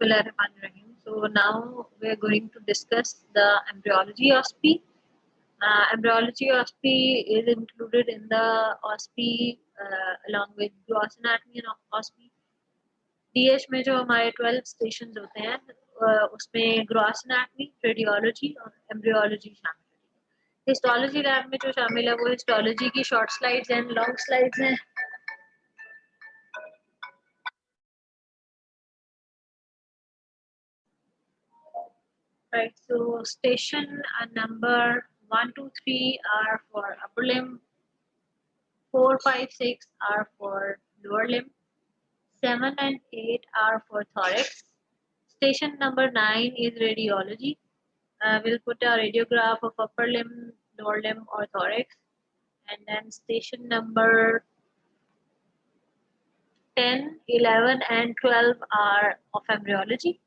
Bismillahirrahmanirrahim. So now we are going to discuss the embryology OSPE. Embryology OSPE is included in the OSPE along with gross anatomy and OSPE. DH में जो हमारे 12 stations होते हैं उसमें gross anatomy, radiology और embryology शामिल है। Histology lab में जो शामिल है वो हिस्टोलॉजी की short slides and long slides हैं। Right, so station number 1, 2, 3 are for upper limb, 4, 5, 6 are for lower limb, 7 and 8 are for thorax. Station number 9 is radiology. We'll put a radiograph of upper limb, lower limb or thorax. And then station number 10, 11 and 12 are of embryology.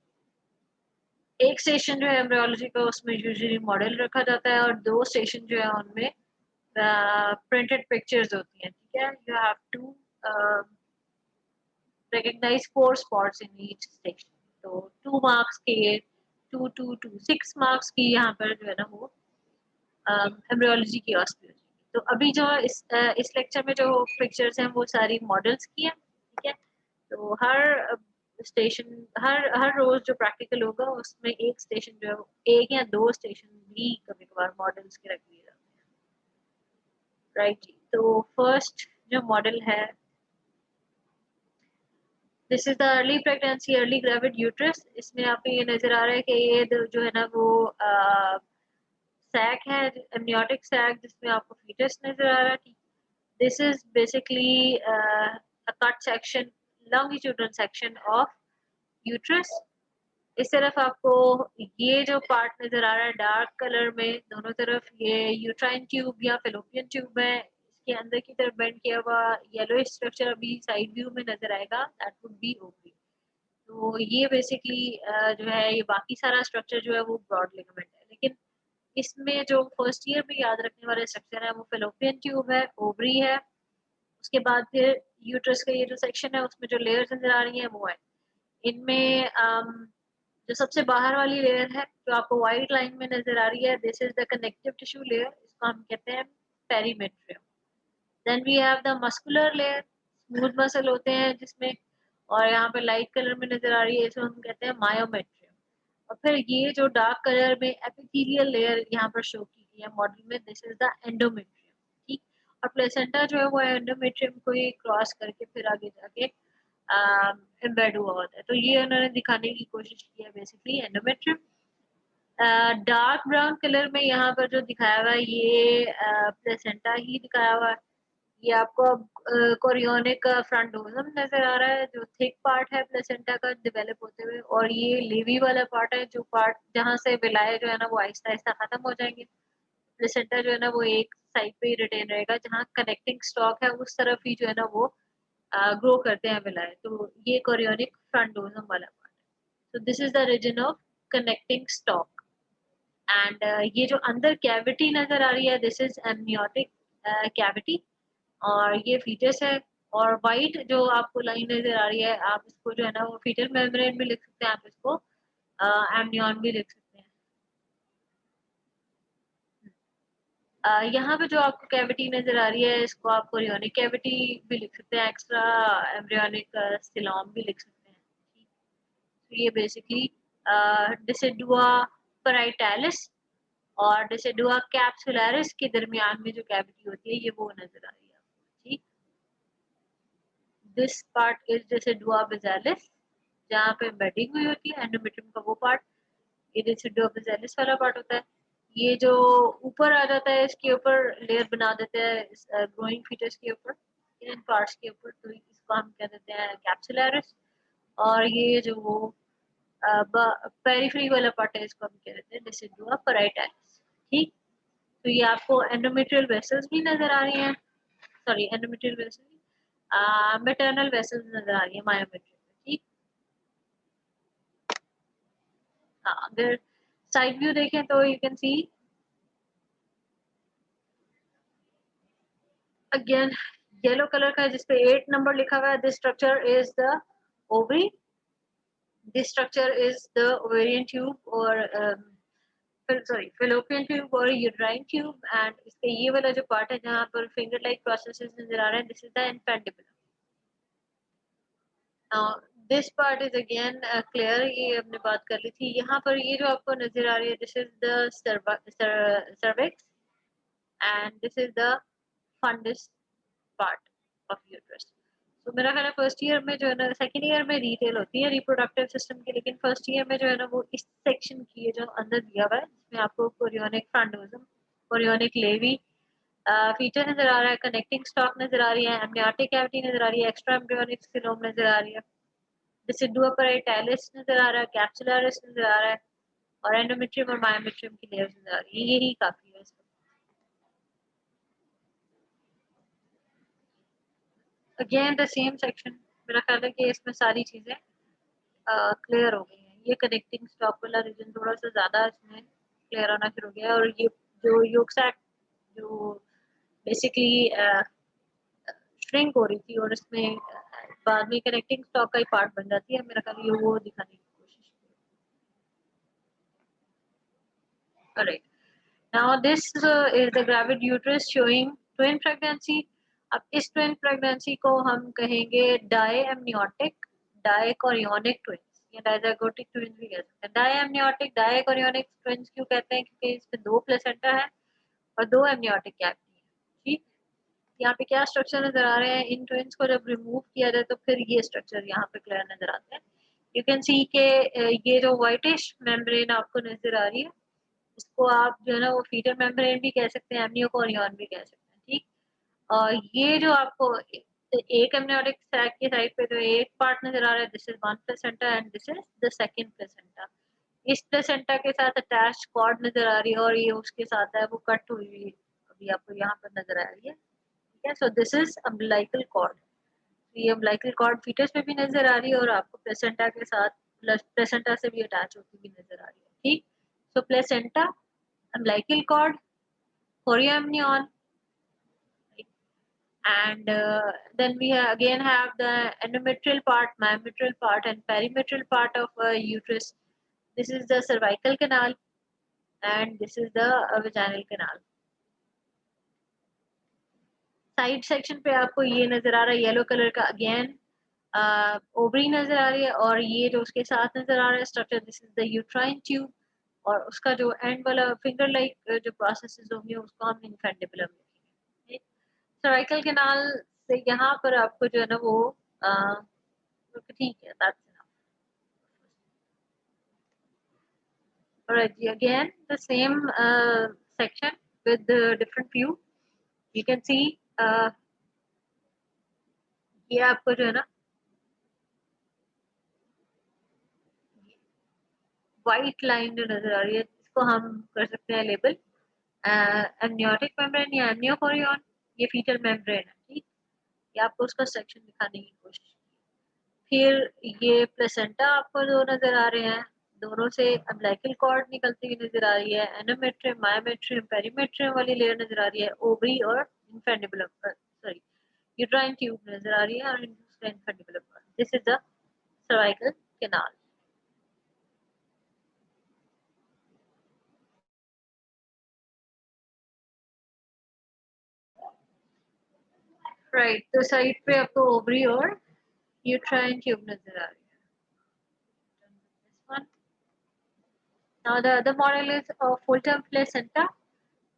एक station जो है embryology का उसमें usually model रखा जाता है और दो स्टेशन जो है उनमें प्रिंटेड पिक्चर्स होती हैं। ठीक है, you have to recognize 4 spots in each station. तो 2 मार्क्स के 2 2 2 6 मार्क्स की यहाँ पर जो है ना वो एम्ब्रियोलॉजी की OSPE हो जाएगी। तो अभी जो इस लेक्चर में जो पिक्चर्स हैं वो सारी मॉडल्स की हैं। ठीक है, तो हर स्टेशन हर रोज जो प्रैक्टिकल होगा उसमें एक स्टेशन जो है एक या दो स्टेशन भी कभी कभार मॉडल्स के रख दिए जाते हैं। राइट जी, तो फर्स्ट जो मॉडल है this is the early pregnancy early gravid uterus. इसमें आपको ये नजर आ रहा है कि ये जो है ना वो सैक है, एमनियोटिक सैक, जिसमें आपको फीटस नजर आ रहा है। This is basically a cut section, longitudinal section of uterus. इस तरफ आपको ये जो पार्ट नजर आ रहा है डार्क कलर में, दोनों तरफ ये यूट्राइन ट्यूब या फेलोपियन ट्यूब है। इसके अंदर की तरफ बेंड किया हुआ येलो स्ट्रक्चर अभी साइड व्यू में नजर आएगा, दैट वुड बी ओवरी। तो ये बेसिकली जो है ये बाकी सारा स्ट्रक्चर जो है वो ब्रॉड लिगामेंट है, लेकिन इसमें जो फर्स्ट ईयर में याद रखने वाले स्ट्रक्चर है वो फेलोपियन ट्यूब है, ओवरी है। उसके बाद फिर यूट्रस का ये जो सेक्शन है उसमें जो लेयर्स नजर आ रही है वो है। इनमें जो सबसे बाहर वाली लेयर है जो आपको व्हाइट लाइन में नजर आ रही है, this is the connective tissue layer, इसको हम कहते हैं perimetrium. Then we have the muscular layer, smooth muscle होते हैं जिसमें, और यहाँ पे लाइट कलर में नजर आ रही है इसको हम कहते हैं मायोमेट्रियम। और फिर ये जो डार्क कलर में एपिथेलियल लेयर यहाँ पर शो की गई है मॉडल में, दिस इज द एंडोमेट्रियम। ठीक, और प्लेसेंटा जो है वो एंडोमेट्रियम को ही क्रॉस करके फिर आगे जाके एम्बेड हुआ होता है। तो ये उन्होंने दिखाने की कोशिश की है basically endometrium. Dark brown colour में यहाँ पर जो दिखाया हुआ है ये प्लेसेंटा ही दिखाया हुआ है। ये आपको कोरियोनिक फ्रंटोजम नजर आ रहा है जो थिक पार्ट है प्लेसेंटा का डेवलप होते हुए, और ये लेवी वाला पार्ट है जो पार्ट जहाँ से विलाय जो है ना वो आहिस्ता आहिस्ता खत्म हो जाएंगे। प्लेसेंटा जो है ना वो एक साइड पे ही रिटेन रहेगा, जहाँ कनेक्टिंग स्टॉक है उस तरफ ही जो है ना वो ग्रो करते हैं विलाय। तो ये कोरियोनिक फ्रंटोजम वाला पार्ट है। तो this is the region of connecting stalk. And ये जो अंदर कैविटी नजर आ रही है दिस इज एमनियोटिक कैविटी, और ये फीटस है। और वाइट जो आपको लाइन नजर आ रही है आप इसको जो है ना वो फीटल मेम्ब्रेन भी लिख सकते हैं, आप इसको एमनियन भी लिख सकते हैं। यहाँ पे जो आपको कैविटी नजर आ रही है इसको आप कोरियोनिक कैविटी भी लिख सकते हैं, एक्स्ट्रा एम्ब्रियोनिक सिलोम भी लिख सकते हैं। तो ये बेसिकली डिसिडुआ पैराइटैलिस और डिसिडुआ कैप्सुलरिस के दरमियान में जो कैविटी होती है ये वो नजर आ रही है आपको। ठीक, दिस पार्ट इज डिसिडुआ बेसिलिस जहाँ पे बेडिंग हुई होती है एंडोमेट्रियम का वो पार्ट, ये डिसिडुआ बेसिलिस वाला पार्ट होता है। ये जो ऊपर आ जाता है इसके ऊपर लेयर बना देते हैं ग्रोइंग फीटस के ऊपर, इन पार्ट्स के ऊपर, तो इसको हम कह देते हैं कैप्सुलरिस। और ये जो वो पेरिफेरी वाला पार्ट है इसको हम कह देते हैं डिसिडुआ पैराइटैलिस। ठीक, तो ये आपको एंडोमेट्रियल वेसल्स भी नजर आ रही हैं, sorry endometrial vessel maternal vessels नजर आ रही है मायोमेट्रियल में। ठीक, अगर साइड व्यू देखें तो you can see again yellow colour का जिसपे 8 नंबर लिखा हुआ है, this structure is the ovary. This structure is the ovarian tube or fallopian tube or uterine tube, and इसके ये वाला जो part है जहाँ पर finger like processes नजर आ रहे हैं, this is the infundibulum. Now this part is again clear, ये हमने बात कर ली थी. यहाँ पर ये जो आपको नजर आ रही है, this is the cervix and this is the fundus part of uterus. तो मेरा ख्याल है फर्स्ट ईयर में जो है ना, सेकेंड ईयर में डिटेल होती है रिप्रोडक्टिव सिस्टम की, लेकिन फर्स्ट ईयर में जो है ना वो इस सेक्शन की है जो अंदर दिया हुआ है, जिसमें आपको कोरियोनिक फ्रंटोजम, कोरियोनिक लेवी, फीचर नजर आ रहा है, कनेक्टिंग स्टॉक नजर आ रही है, एम्नियोटिक कैविटी नजर आ रही है, एक्स्ट्रा एम्ब्रियोनिक सीलोम नजर आ रही है, डिसिडुआ पैराइटालिस नजर आ रहा है, कैप्सुलरिस नजर आ रहा है, और एंडोमेट्रियम और मायोमेट्रियम की लेयर्स नजर आ रही है. यही काफी है इसमें. Again the same section. मेरा ख्याल है कि इसमें सारी चीजें क्लियर हो गई हैं. ये कनेक्टिंग स्टॉक वाला रीजन थोड़ा सा ज़्यादा इसमें क्लियर होना शुरू हो गया, और ये जो योग सैक जो बेसिकली श्रिंक हो रही थी और इसमें बाद में कनेक्टिंग स्टॉक का ही पार्ट बन जाती है, मेरा ख्याल ये वो दिखाने की कोशिश की. Alright. Now this is the gravid uterus showing twin pregnancy. अब इस ट्विन प्रेगनेंसी को हम कहेंगे डायएमनियोटिक डायकोरियोनिक ट्विंस या डायजाइगोटिक ट्विंस भी कह सकते हैं. डायएमनियोटिक डायकोरियोनिक ट्विंस क्यों कहते हैं? क्योंकि इसमें दो प्लेसेंटा है और दो एमनियोटिक कैविटी है. ठीक, यहाँ पे क्या स्ट्रक्चर नजर आ रहे हैं? इन ट्विंस को जब रिमूव किया जाए तो फिर ये स्ट्रक्चर यहाँ पे क्लियर नजर आते हैं. यू कैन सी के ये जो व्हाइटिश मेम्ब्रेन आपको नजर आ रही है, इसको आप जो है ना वो फीटल मेम्ब्रेन भी कह सकते हैं, एमनियोकोरियन भी कह सकते हैं. ठीक, और ये जो आपको एक एमनियोटिक सैक की साइड पे जो एक पार्ट नजर आ रहा है, this is one placenta and this is the second placenta. इस प्लेसेंटा के साथ अटैच कॉर्ड नजर आ रही है और ये उसके साथ है वो कट हुई हुई अभी आपको यहाँ पर नजर आ रही है. ठीक है, so this is umbilical cord. ये अम्बिलिकल कॉर्ड फीटस में भी नजर आ रही है और आपको प्लेसेंटा के साथ प्लेसेंटा से भी अटैच होती भी नजर आ रही है. ठीक, सो placenta, umbilical cord, chorioamnion, and then we again have the endometrial part, myometrial part, and perimetrial part of uterus. This is the cervical canal, and this is the vaginal canal. Side section पे आपको ये नजर आ रहा है yellow colour का, again ovary नजर आ रही है, और ये जो उसके साथ नजर आ रहा है structure, this is the uterine tube, और उसका जो एंड वाला फिंगर लाइक जो प्रोसेसेस होंगे उसको हम इन्फेंडिबुलम लिखेंगे. सर्वाइकल कैनाल से यहाँ पर आपको जो है ना वो ठीक है, that's enough. Alright, again the same section with the different view. You can see ये आपको जो है ना व्हाइट लाइन जो नजर आ रही है, इसको हम कर सकते हैं लेबल एमनियोटिक मेम्ब्रेन या एमनियोकोरियन. ये फीटल मेम्ब्रेन है. ठीक, ये आपको उसका सेक्शन दिखाने की कोशिश. फिर ये प्लेसेंटा आपको जो नजर आ रहे हैं, दोनों से अम्बिलिकल कॉर्ड निकलती हुई नजर आ रही है, एंडोमेट्रियम, मायोमेट्रियम, पेरीमेट्रियम वाली लेयर नजर आ रही है, ओवरी और इन्फेंडिबुलम सॉरी यूट्राइन ट्यूब नजर आ रही है और infundibulum. This is the cervical canal. Right, तो साइड पे आपको ओवरी और यूट्राइन ट्यूब नजर आ रही है. Now the other model is full term placenta.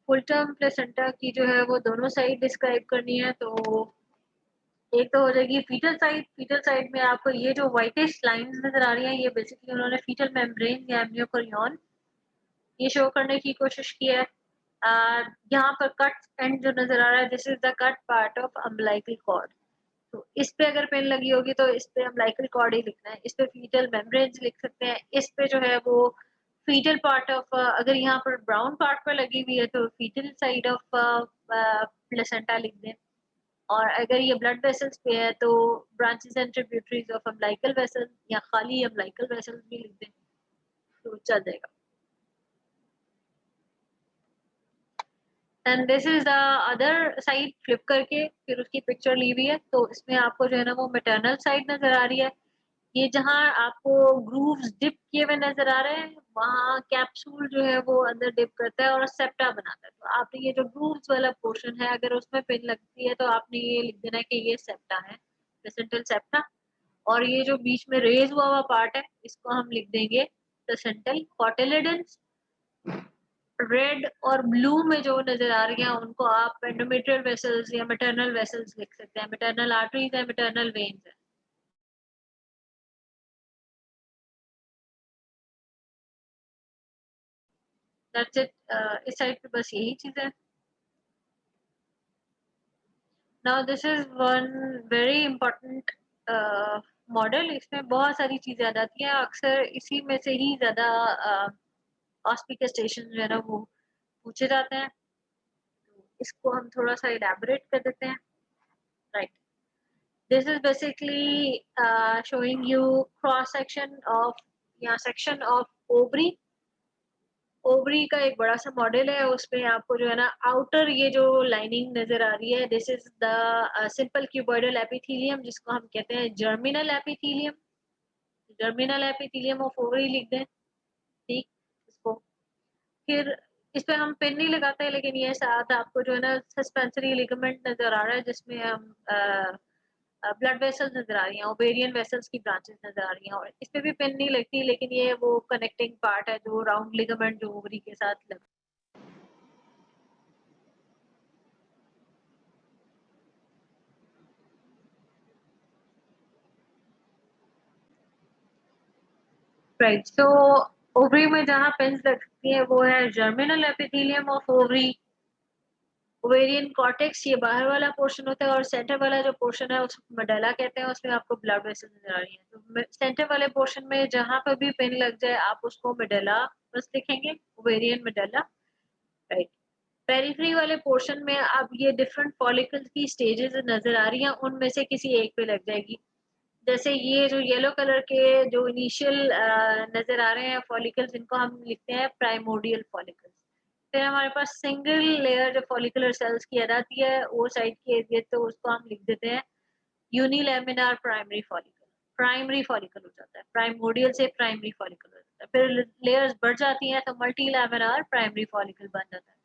Full term placenta की जो है वो दोनों साइड डिस्क्राइब करनी है. तो एक तो हो जाएगी फीटल साइड. फीटल साइड में आपको ये जो व्हाइटिश लाइंस नजर आ रही हैं, ये बेसिकली उन्होंने फीटल मेम्ब्रेन या एमनियोकोरियन ये शो करने की कोशिश की है. यहाँ पर कट एंड जो नजर आ रहा है, this is the cut part of umbilical cord. तो इस पे अगर पेन लगी होगी तो इस पे अम्बिलिकल कॉर्ड ही लिखना है, इस पे फीटल मेम्ब्रेन्स लिख सकते हैं, इस पे जो है वो फीटल पार्ट ऑफ, अगर यहाँ पर ब्राउन पार्ट पर लगी हुई है तो फीटल साइड ऑफ प्लेसेंटा लिख दें, और अगर ये ब्लड वेसल्स पे है तो branches and tributaries of umbilical vessels या खाली अम्बिलिकल वेसल्स भी लिख दें तो चल जाएगा. And this is the other side, flip करके फिर उसकी पिक्चर ली हुई है. तो इसमें आपको जो है ना वो मैटरनल साइड नजर आ रही है, ये जहाँ आपको ग्रूव्स डिप किए हुए नजर आ रहे हैं, वहाँ कैप्सूल जो है वो अंदर डिप करता है और सेप्टा बनाता है। तो आपने ये जो ग्रूव्स वाला पोर्शन है, अगर उसमें पिन लगती है तो आपने ये लिख देना है कि ये सेप्टा है, प्लेसेंटल सेप्टा। और ये जो बीच में रेज हुआ हुआ पार्ट है, इसको हम लिख देंगे प्लेसेंटल कोटिलेडन्स। रेड और ब्लू में जो नजर आ रही हैं उनको आप एंडोमेट्रियल वेसल्स या मैटरनल वेसल्स लिख सकते हैं। मैटरनल आर्टरीज है, मैटरनल वेन्स है। That's it. इस साइड पे बस यही चीज है। Now this is one very important model. इसमें बहुत सारी चीजें आ जाती हैं, अक्सर इसी में से ही ज्यादा ऑस्पिकेस्टेशन जो है ना वो पूछे जाते हैं। तो इसको हम थोड़ा सा इलेबोरेट कर देते हैं। Right, this is basically showing you cross section of या सेक्शन ऑफ ओवरी। ओवरी का एक बड़ा सा मॉडल है, उसमें आपको जो है ना आउटर ये जो लाइनिंग नजर आ रही है, this is the simple cuboidal epithelium, जिसको हम कहते हैं germinal epithelium. Germinal epithelium of ovary लिख दें। ठीक, इसको फिर इस पे हम पिन नहीं लगाते हैं, लेकिन ये साथ आपको जो है ना सस्पेंसरी लिगामेंट नजर आ रहा है, जिसमें हम ब्लड वेसल्स नजर आ रही हैं, ओवेरियन वेसल्स की ब्रांचेस नजर आ रही हैं। और इस पे भी पिन नहीं लगती, लेकिन ये वो कनेक्टिंग पार्ट है जो राउंड लिगामेंट जो ओवरी के साथ लग। राइट, सो ओवरी में जहाँ पिन्स लगती है वो है germinal epithelium of ovary. Ovarian cortex ये बाहर वाला पोर्शन होता है, और सेंटर वाला जो पोर्शन है उसको मेडुला कहते हैं। उसमें आपको ब्लड वेसल नजर आ रही है, तो सेंटर वाले पोर्शन में जहां पर भी पिन लग जाए आप उसको मेडुला बस लिखेंगे, ओवेरियन मेडुला। राइट, पेरिफेरी वाले पोर्शन में अब ये डिफरेंट फॉलिकल्स की स्टेजेस नजर आ रही हैं, उनमें से किसी एक पे लग जाएगी। जैसे ये जो येलो कलर के जो इनिशियल नजर आ रहे हैं फॉलिकल्स, इनको हम लिखते हैं प्राइमोडियल फॉलिकल्स। फिर हमारे पास सिंगल लेयर जो फॉलिकुलर सेल्स की आ जाती है वो साइड की एरिया, तो उसको हम लिख देते हैं यूनिलेमिनार प्राइमरी फॉलिकल। प्राइमरी फॉलिकल हो जाता है, प्राइमोडियल से प्राइमरी फॉलिकल हो जाता है। फिर लेयर्स बढ़ जाती हैं तो मल्टी लेमिनार प्राइमरी फॉलिकल बन जाता है।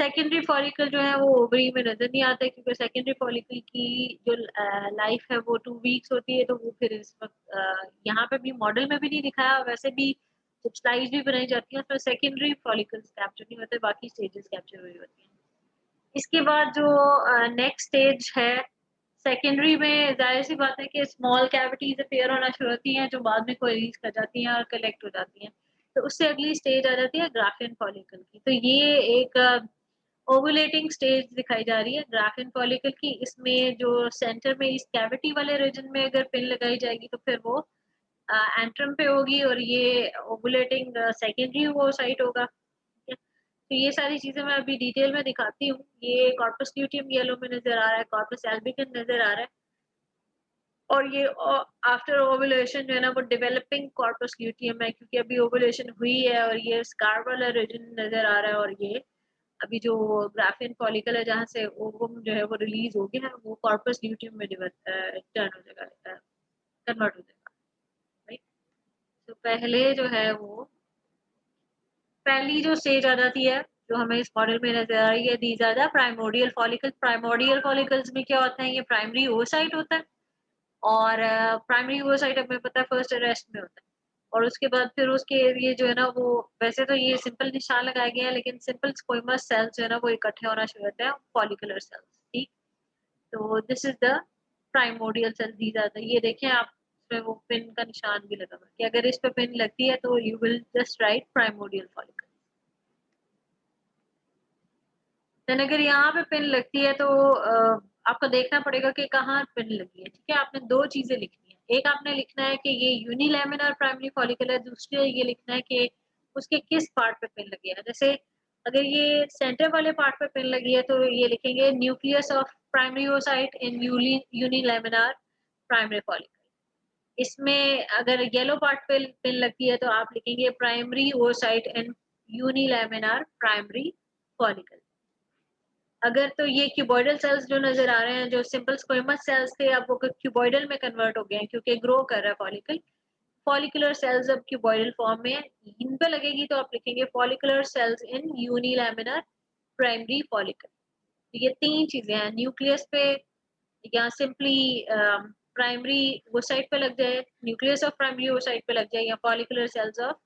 सेकेंडरी फॉलिकल जो है वो ओवरी में नजर नहीं आता है, क्योंकि सेकेंडरी फॉलिकल की जो लाइफ है वो 2 वीक्स होती है। तो वो फिर इस वक्त यहाँ पे भी मॉडल में भी नहीं दिखाया, वैसे भी जब स्लाइड भी बनाई जाती है तो सेकेंडरी फॉलिकल्स कैप्चर नहीं होते, बाकी स्टेजेस कैप्चर हुई होती हैं। इसके बाद जो नेक्स्ट स्टेज है सेकेंडरी में, जाहिर सी बात है कि स्मॉल कैविटीज अपीयर होना शुरू होती हैं, जो बाद में कोलिज कर जाती हैं और कलेक्ट हो जाती हैं। तो उससे अगली स्टेज आ जाती है ग्राफियन फॉलिकल की। तो ये एक ओवुलेटिंग स्टेज दिखाई जा रही है ग्राफियन फॉलिकल की। इसमें जो सेंटर में इस कैविटी वाले रीजन में अगर पिन लगाई जाएगी तो फिर वो एंट्रम पे होगी, और ये ओवुलेटिंग सेकेंडरी वो साइट होगा। ठीक है, तो ये सारी चीजें मैं अभी डिटेल में दिखाती हूँ। ये कॉर्पस ल्यूटियम येलो में नजर आ रहा है, कॉर्पस एल्बिकन नजर आ रहा है, और ये आफ्टर ओवुलेशन जो है ना वो डेवलपिंग कॉर्पस ल्यूटियम है, क्योंकि अभी ओवुलेशन हुई है और ये स्कार वाला रीजन नजर आ रहा है। और ये अभी जो ग्राफियन फॉलिकल है जहाँ से ओवम जो है वो रिलीज हो गया है, वो कॉर्पस ल्यूटियम में टर्न हो जाएगा, कन्वर्ट हो जाएगा। राइट, तो पहले जो है वो पहली जो स्टेज आ जाती है जो हमें इस मॉडल में नजर आ रही है, these are the primordial follicle. Primordial follicles में क्या होता है, ये प्राइमरी ओसाइट होता है, और प्राइमरी ओसाइट हमें पता है फर्स्ट अरेस्ट में होता है। और उसके बाद फिर उसके एरिया जो है ना वो, वैसे तो ये सिंपल निशान लगाया गया है, लेकिन सिंपल स्क्वेमस सेल्स जो है ना वो इकट्ठे होना शुरू होते हैं, फॉलिकुलर सेल्स। ठीक, तो this is the primordial cell. These are the, ये देखें आप इसमें वो पिन का निशान भी लगा हुआ है कि अगर इस पे पिन लगती है तो you will just write primordial follicle. Then अगर यहाँ पे पिन लगती है तो आपको देखना पड़ेगा कि कहाँ पिन लगी है। ठीक है, आपने दो चीजें लिखनी है, एक आपने लिखना है कि ये यूनिलेमिनर प्राइमरी फॉलिकल है, दूसरी ये लिखना है कि उसके किस पार्ट पे पिन लगी है। जैसे अगर ये सेंटर वाले पार्ट पे पिन लगी है तो ये लिखेंगे nucleus of primary oocyte in unilaminar primary follicle. इसमें अगर येलो पार्ट पे पिन लगती है तो आप लिखेंगे primary oocyte in unilaminar primary follicle. अगर तो ये क्यूबॉइडल सेल्स जो नजर आ रहे हैं, जो सिंपल स्क्वेमस सेल्स थे, अब वो क्यूबॉइडल में कन्वर्ट हो गए हैं क्योंकि ग्रो कर रहा है फॉलिकल। फॉलिकुलर सेल्स अब क्यूबॉइडल फॉर्म में है। इन पे लगेगी तो आप लिखेंगे फॉलिकुलर सेल्स इन यूनिलैमिनर प्राइमरी फॉलिकल। तो ये तीन चीजें हैं, न्यूक्लियस पे या सिंपली प्राइमरी वो साइड पे लग जाए, न्यूक्लियस ऑफ प्राइमरी वो साइड पे लग जाए, या follicular cells of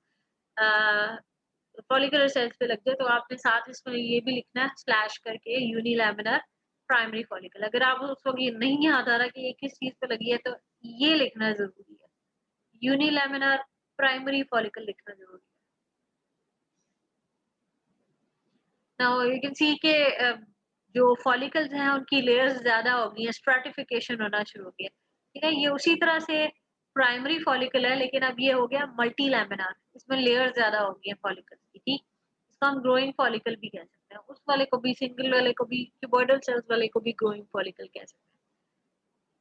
follicular cells पे लग जाए, तो आपने साथ इसमें ये भी लिखना है स्लैश करके यूनिलैमिनर प्राइमरी फॉलिकल। अगर आप उस वक्त ये नहीं याद आ रहा कि ये किस चीज पे लगी है, तो ये लिखना जरूरी है, यूनिलैमिनर प्राइमरी फॉलिकल लिखना जरूरी है। नाउ यू कैन सी के जो फॉलिकल्स हैं उनकी लेयर्स ज्यादा हो गई हैं, स्ट्रैटिफिकेशन होना शुरू हो गया। ठीक है, ये उसी तरह से प्राइमरी फॉलिकल है, लेकिन अब ये हो गया मल्टी लैमिनार, इसमें लेयर्स ज्यादा हो गई हैं फॉलिकल्स की। ठीक, इसको हम ग्रोइंग फॉलिकल भी कह सकते हैं, उस वाले को भी, सिंगल वाले को भी, क्यूबॉइडल सेल्स वाले को भी ग्रोइंग फॉलिकल कह सकते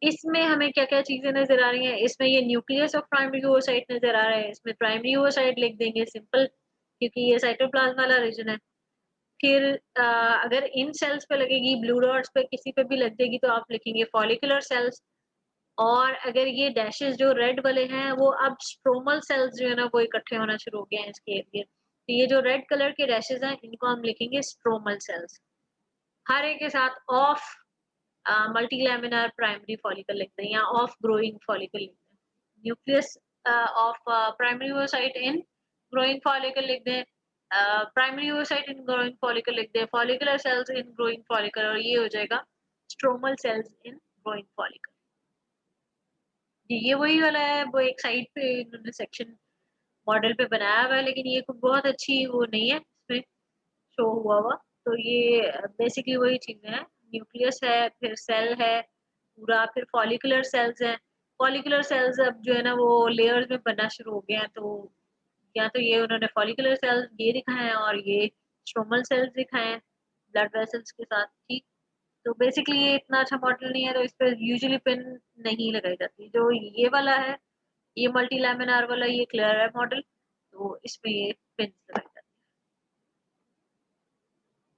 हैं। इसमें हमें क्या क्या चीजें नजर आ रही हैं, इसमें ये न्यूक्लियस ऑफ प्राइमरी oocyte नजर आ रहा है, इसमें प्राइमरी oocyte लिख देंगे सिंपल, क्योंकि ये साइटोप्लाज्म वाला रीजन है। फिर अगर इन सेल्स पे लगेगी, ब्लू डॉट्स पे किसी पे भी लग जाएगी, तो आप लिखेंगे फॉलिकुलर सेल्स। और अगर ये डैशेस जो रेड वाले हैं, वो अब स्ट्रोमल सेल्स जो है ना वो इकट्ठे होना शुरू हो गए हैं इसके इर्द गिर्द, तो ये जो रेड कलर के डैशेस हैं इनको हम लिखेंगे स्ट्रोमल सेल्स। हर एक के साथ ऑफ मल्टीलैमिनार प्राइमरी फॉलिकल लिखते हैं या ऑफ ग्रोइंग फॉलिकल लिखते हैं। Nucleus of primary oocyte in growing follicle लिख दें, primary oocyte in growing follicle लिख दें, follicular cells in growing follicle, और ये हो जाएगा stromal cells in growing follicle. ये वही वाला है, वो एक साइड पे इन्होंने सेक्शन मॉडल पे बनाया हुआ है, लेकिन ये कोई बहुत अच्छी वो नहीं है इसमें शो हुआ हुआ। तो ये बेसिकली वही चीजें हैं, न्यूक्लियस है, फिर सेल है पूरा, फिर फॉलिकुलर सेल्स हैं। फॉलिकुलर सेल्स अब जो है ना वो लेयर्स में बनना शुरू हो गए हैं, तो या तो ये उन्होंने फॉलिकुलर सेल्स ये दिखाए हैं और ये स्ट्रोमल सेल्स दिखाए हैं ब्लड वेसल्स के साथ। ठीक, तो बेसिकली ये इतना अच्छा मॉडल नहीं है, तो इस पर यूजुअली पिन नहीं लगाई जाती। जो ये वाला है, ये मल्टी लैमिनार वाला, ये क्लियर है मॉडल, तो इसमें ये पिन लगाई जाती है।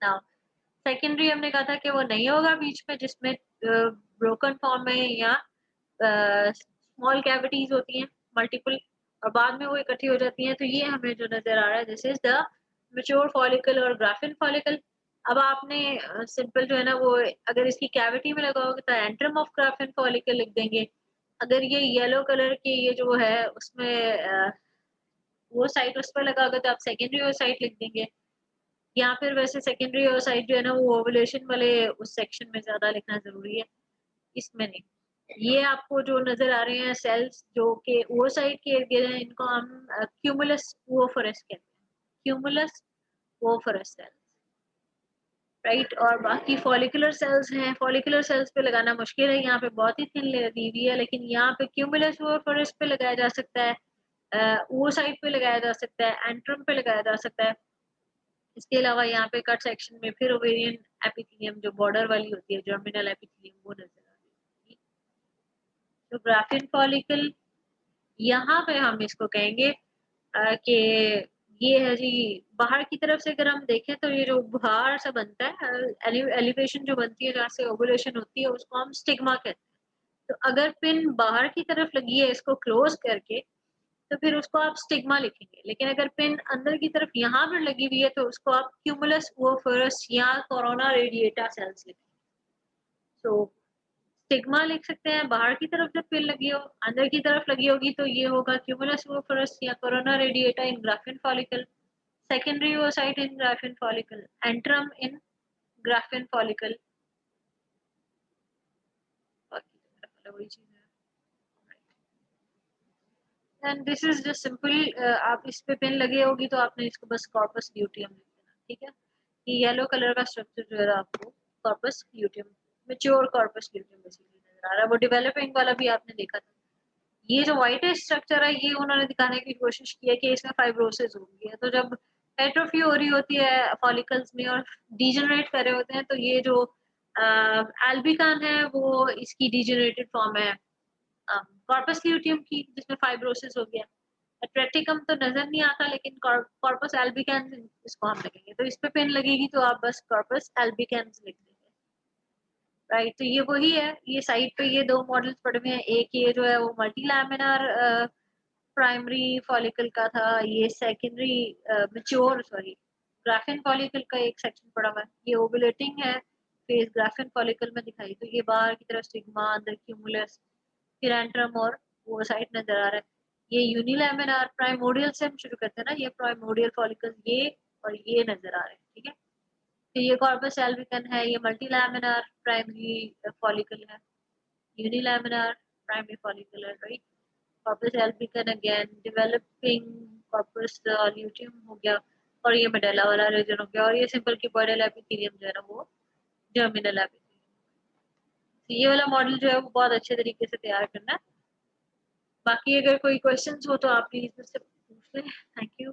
नाउ सेकेंडरी हमने कहा था कि वो नहीं होगा बीच में, जिसमें ब्रोकन फॉर्म में या स्मॉल कैविटीज होती हैं मल्टीपल, और बाद में वो इकट्ठी हो जाती हैं। तो ये हमें जो नजर आ रहा है, this is the mature follicle और ग्राफिन फॉलिकल। अब आपने सिंपल जो है ना वो, अगर इसकी कैविटी में लगा होगा तो एंट्रम ऑफ ग्राफिन फॉलिकल लिख देंगे। अगर ये येलो कलर की ये जो है उसमें वो साइट उस पर लगा होगा तो आप सेकेंडरी वो साइट लिख देंगे। या फिर वैसे सेकेंडरी और साइड जो है ना वो ओवुलेशन वाले उस सेक्शन में ज्यादा लिखना जरूरी है, इसमें नहीं। ये आपको जो नजर आ रहे हैं सेल्स जो कि वो साइड के इर्द गिर्द हैं, इनको हम क्यूमुलस ओवोफोरस कहते हैं, क्यूमुलस ओवोफोरस सेल्स, राइट। और बाकी फॉलिकुलर सेल्स हैं, फॉलिकुलर सेल्स पे लगाना मुश्किल है, यहाँ पे बहुत ही थिन लेयर दी हुई है, लेकिन यहाँ पे क्यूमुलस ओवोफोरस पे लगाया जा सकता है, वो साइड पे लगाया जा सकता है, एंट्रम पे लगाया जा सकता है। इसके अलावा यहाँ पे कट सेक्शन में फिर ओवेरियन एपिथेलियम जो बॉर्डर वाली होती है, जर्मिनल एपिथेलियम, वो नजर आ रही है। तो ग्राफिन फॉलिकल, यहाँ पे हम इसको कहेंगे कि ये है जी, बाहर की तरफ से अगर हम देखें तो ये जो बाहर से बनता है, एलिवेशन जो बनती है जहाँ से ओवुलेशन होती है, उसको हम स्टिग्मा कहते हैं। तो अगर पिन बाहर की तरफ लगी है इसको क्लोज करके, तो फिर उसको आप स्टिग्मा लिखेंगे। लेकिन अगर पिन अंदर की तरफ यहाँ पर लगी हुई है, तो उसको आप क्यूमुलस ओवोफोरस या कोरोना रेडिएटा सेल्स लिखेंगे। तो स्टिग्मा लिख सकते हैं बाहर की तरफ जब पिन लगी हो, अंदर की तरफ लगी होगी तो ये होगा क्यूमुलस ओवोफोरस या कोरोना रेडिएटा इन ग्राफिन फॉलिकल, सेकेंडरी oocyte इन ग्राफिन फॉलिकल, एंट्रम इन ग्राफिन फॉलिकल। बाकी तो वही चीज है। And this is just simple, आप इस पे पेन लगे होगी तो आपने इसको बस कॉर्पस ल्यूटियम लिख देना। ठीक है, ये येलो कलर का स्ट्रक्चर जो है आपको corpus luteum, mature corpus luteum basically नजर आ रहा है। वो डेवलपिंग वाला भी आपने देखा था। ये जो व्हाइट स्ट्रक्चर है, ये उन्होंने दिखाने की कोशिश की है कि इसमें फाइब्रोसिस हो गई है। तो जब एट्रोफी हो रही होती है फॉलिकल्स में और डीजनरेट कर रहे होते हैं, तो ये जो एल्बिकान है वो इसकी डीजनरेटेड फॉर्म है कॉर्पस ल्यूटियम की, जिसमें फाइब्रोसिस हो गया। एट्रेटिकम तो नजर नहीं आता, लेकिन कॉर्पस एल्बिकैंस इसको हम लिखेंगे। तो इस पे पेन लगेगी तो आप बस कॉर्पस एल्बिकैंस लिख दें। राइट। तो ये वही है, ये साइड पे ये दो मॉडल्स पड़े हुए हैं। एक ये जो है वो मल्टी लैमिनार प्राइमरी फॉलिकल का था, ये secondary mature sorry graphene follicle का एक सेक्शन पड़ा हुआ है। ये ओवुलेटिंग है फेज ग्राफिन फॉलिकल में दिखाई, तो ये बाहर की तरफ स्टिग्मा, अंदर क्यूमुलस, फिर एंट्रम और वो साइड नजर आ रहा है। ये यूनिलैमिनार प्राइमोडियल से हम शुरू करते हैं ना, ये प्राइमोडियल फॉलिकल ये और ये नजर आ रहे हैं, ठीक है। तो ये कॉर्पस एल्बिकन है, ये मल्टी लैमिनार प्राइमरी फॉलिकल है, यूनिलैमिनार प्राइमरी फॉलिकल है, right. Corpus albicans again developing corpus luteum हो गया, और ये मेडुला वाला रीजन हो गया, और ये सिंपल क्यूबॉइडल एपिथेलियम जो है ना वो जर्मिनल एपिथेलियम। तो ये वाला मॉडल जो है वो बहुत अच्छे तरीके से तैयार करना है। बाकी अगर कोई क्वेश्चंस हो तो आप प्लीज मुझसे पूछ लें। Thank you.